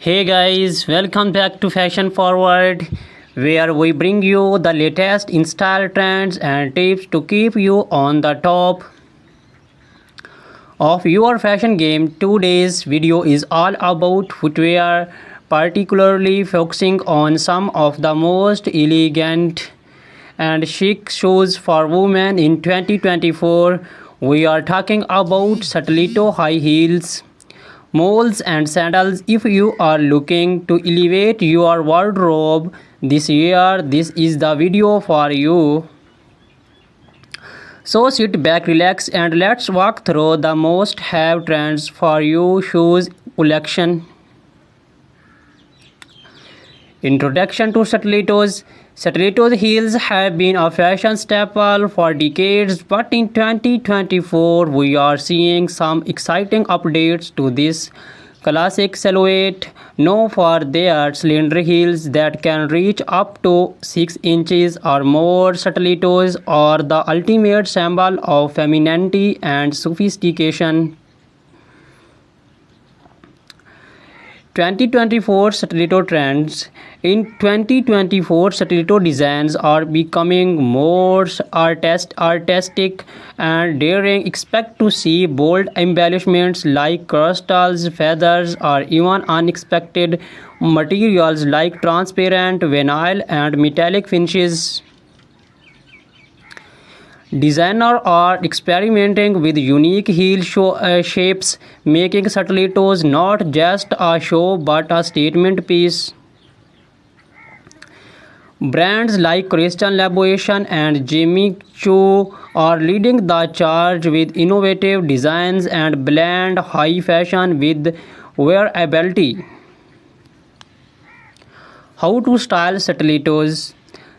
Hey guys, welcome back to Fashion Forward, where we bring you the latest in style trends and tips to keep you on the top of your fashion game. Today's video is all about footwear, particularly focusing on some of the most elegant and chic shoes for women in 2024. We are talking about stiletto high heels, moles and sandals. If you are looking to elevate your wardrobe this year, this is the video for you. So sit back, relax, and let's walk through the most have trends for you shoes collection. Introduction to stilettos. Stilettos heels have been a fashion staple for decades, but in 2024 we are seeing some exciting updates to this classic silhouette, known for their slender heels that can reach up to 6 inches or more. Stilettos are the ultimate symbol of femininity and sophistication. 2024 stiletto trends. In 2024, stiletto designs are becoming more artistic and daring. Expect to see bold embellishments like crystals, feathers, or even unexpected materials like transparent vinyl and metallic finishes. Designers are experimenting with unique shapes, making stilettos not just a show but a statement piece. Brands like Christian Louboutin and Jimmy Choo are leading the charge with innovative designs and blend high fashion with wearability. How to style stilettos?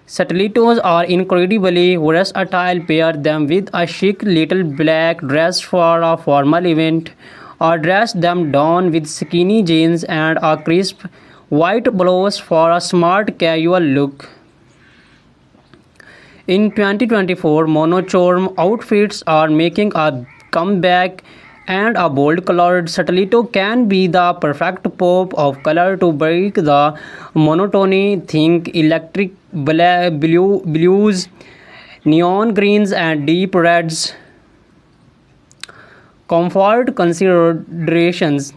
Stilettos are incredibly versatile. Pair them with a chic little black dress for a formal event, or dress them down with skinny jeans and a crisp white blouse for a smart casual look. In 2024, monochrome outfits are making a comeback, and a bold colored stiletto can be the perfect pop of color to break the monotony. Think electric blues, neon greens, and deep reds. Comfort considerations.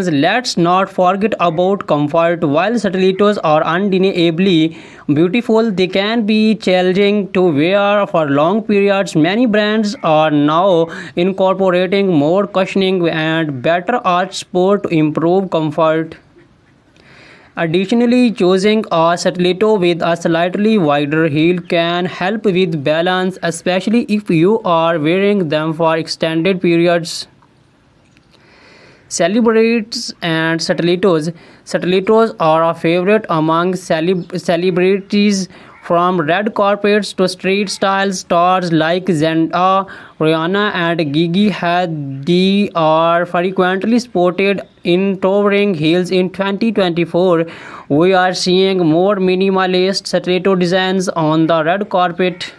Let's not forget about comfort. While stilettos are undeniably beautiful, they can be challenging to wear for long periods. Many brands are now incorporating more cushioning and better arch support to improve comfort. Additionally, choosing a stiletto with a slightly wider heel can help with balance, especially if you are wearing them for extended periods. Celebrities and stilettos. Stilettos are a favorite among celebrities, from red carpets to street style. Stars like Zendaya, Rihanna, and Gigi Hadid are frequently spotted in towering heels. In 2024, we are seeing more minimalist stiletto designs on the red carpet.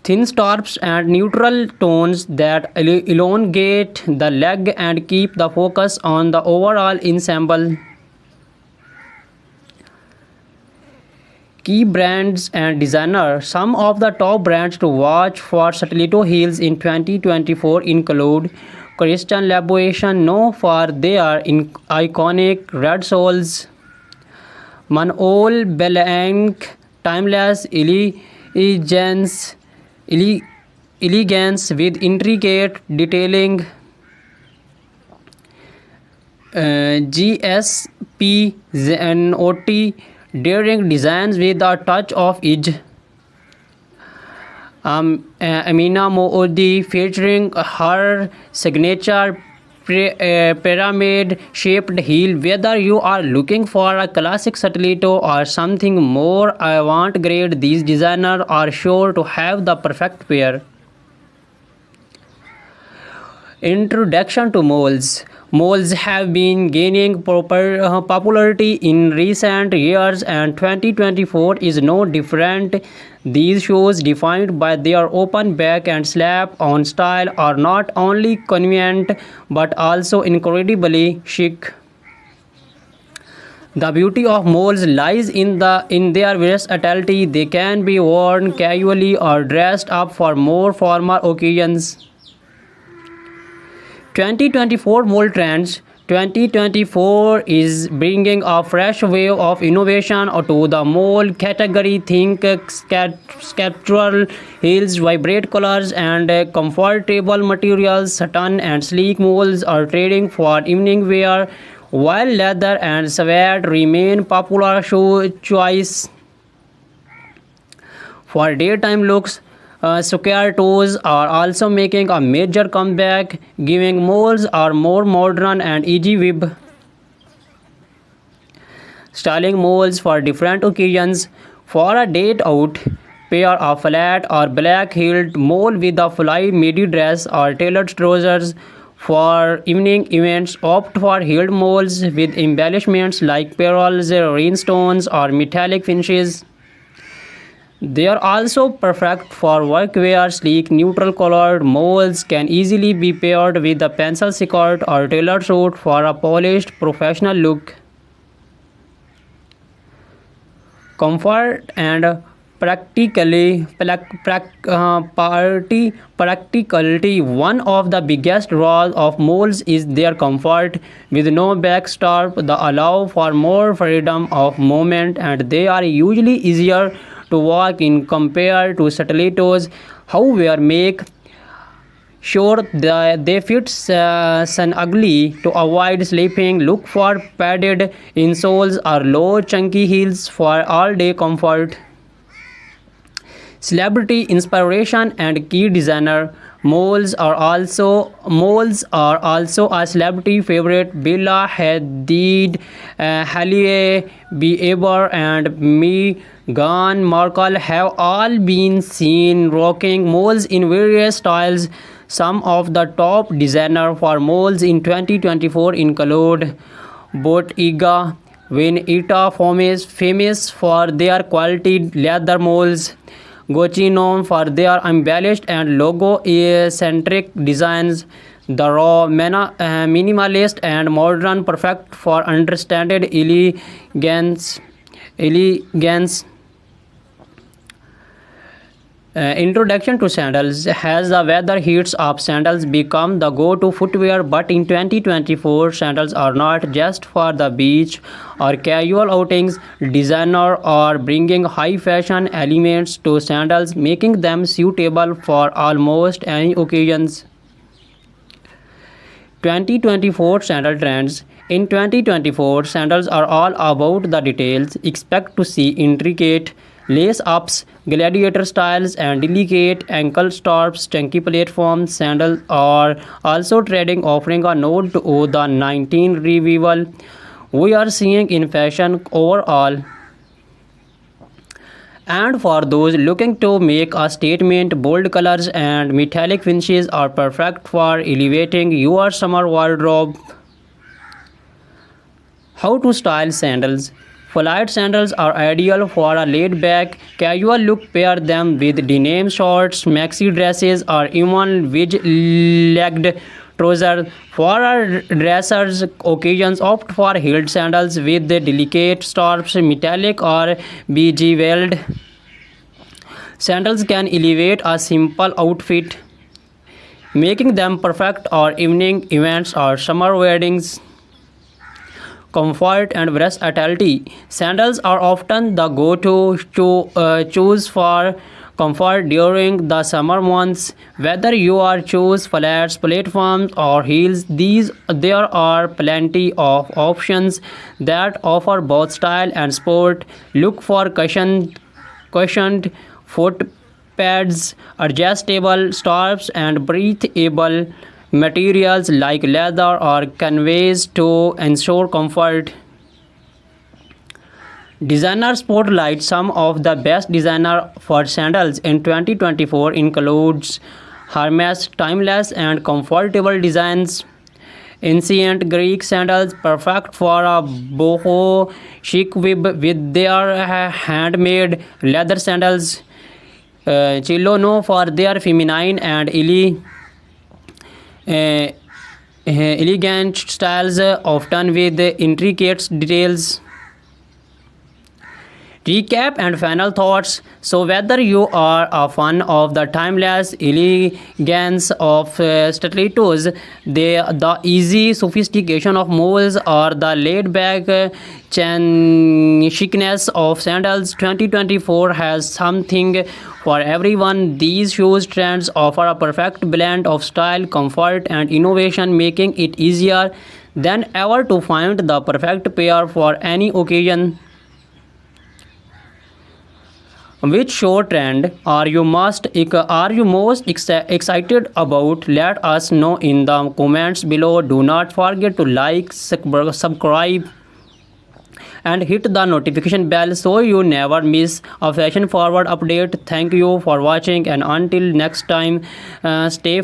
Thin straps and neutral tones that elongate the leg and keep the focus on the overall ensemble. Key brands and designers. Some of the top brands to watch for stiletto heels in 2024 include Christian Louboutin, known for their iconic red soles; Manol Blahnik, timeless elegance with intricate detailing; GSP Zenotti, daring designs with a touch of edge; Amina Moody, featuring her signature pyramid-shaped heel. Whether you are looking for a classic stiletto or something more avant-garde, these designers are sure to have the perfect pair. Introduction to moles. Malls have been gaining popularity in recent years, and 2024 is no different. These shoes, defined by their open back and slap-on style, are not only convenient but also incredibly chic. The beauty of moles lies in their versatility. They can be worn casually or dressed up for more formal occasions. 2024 Mole Trends. 2024 is bringing a fresh wave of innovation to the mole category. Think sculptural heels, vibrant colors, and comfortable materials. Satin and sleek moles are trading for evening wear, while leather and suede remain popular shoe choice for daytime looks. Square toes are also making a major comeback, giving moles a more modern and easy web styling moles for different occasions. For a date out, pair a flat or black heeled mole with a fly midi dress or tailored trousers. For evening events, opt for heeled moles with embellishments like pearls, rhinestones, or metallic finishes. They are also perfect for workwear. Sleek, neutral-colored moles can easily be paired with a pencil skirt or tailored suit for a polished, professional look. Comfort and practicality. One of the biggest draws of moles is their comfort. With no backstrap, they allow for more freedom of movement, and they are usually easier to walk in compared to stilettos. However, make sure that they fit snugly to avoid slipping. Look for padded insoles or low chunky heels for all-day comfort. Celebrity inspiration and key designer. Moles are also a celebrity favorite. Bella Hadid, Hailey Bieber, and Meghan Markle have all been seen rocking moles in various styles. Some of the top designers for moles in 2024 include Bottega Veneta, famous for their quality leather moles. Gucci, known for their embellished and logo-centric designs. The raw, minimalist, and modern, perfect for understated elegance. Introduction to sandals. Has the weather heats up, sandals become the go-to footwear, but in 2024 sandals are not just for the beach or casual outings. Designers are bringing high fashion elements to sandals, making them suitable for almost any occasions. 2024 Sandal Trends. In 2024, sandals are all about the details. Expect to see intricate lace-ups, gladiator styles, and delicate ankle straps. Chunky platform sandals are also trending, offering a nod to the 19 revival we are seeing in fashion overall. And for those looking to make a statement, bold colors and metallic finishes are perfect for elevating your summer wardrobe. How to style sandals. Flight sandals are ideal for a laid-back, casual look. Pair them with denim shorts, maxi dresses, or even wedge-legged trousers. For a dressers occasions, opt for heeled sandals with delicate straps. Metallic or bejeweled sandals can elevate a simple outfit, making them perfect for evening events or summer weddings. Comfort and versatility. Sandals are often the go-to choose for comfort during the summer months. Whether you are choose flats, platforms, or heels, there are plenty of options that offer both style and sport. Look for cushioned foot pads, adjustable straps, and breathable materials like leather or canvas to ensure comfort. Designer spotlight. Some of the best designer for sandals in 2024 includes Hermes. Timeless and comfortable designs Ancient Greek sandals, perfect for a boho chic with their handmade leather sandals. Chilono for their feminine and uh, elegant styles, often with intricate details. Recap and final thoughts. So, whether you are a fan of the timeless elegance of stilettos, the easy sophistication of moles, or the laid back chicness of sandals, 2024 has something for everyone. These shoes trends offer a perfect blend of style, comfort, and innovation, making it easier than ever to find the perfect pair for any occasion. Which show trend are you most excited about? Let us know in the comments below. Do not forget to like, subscribe, and hit the notification bell so you never miss a fashion forward update. Thank you for watching, and until next time, stay